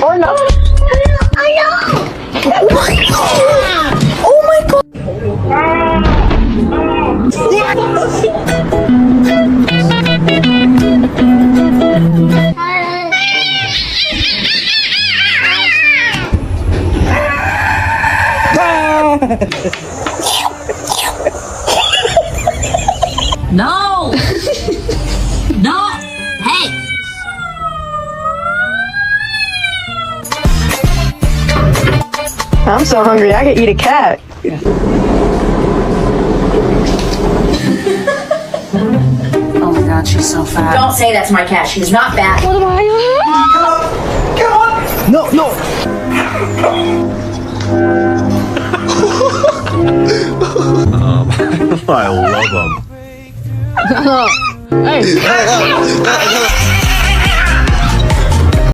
Or not. Oh my god. No! No! Hey! I'm so hungry, I could eat a cat. Oh my god, she's so fat. Don't say that's my cat. She's not fat. What am I? No, no. I love them. Hey.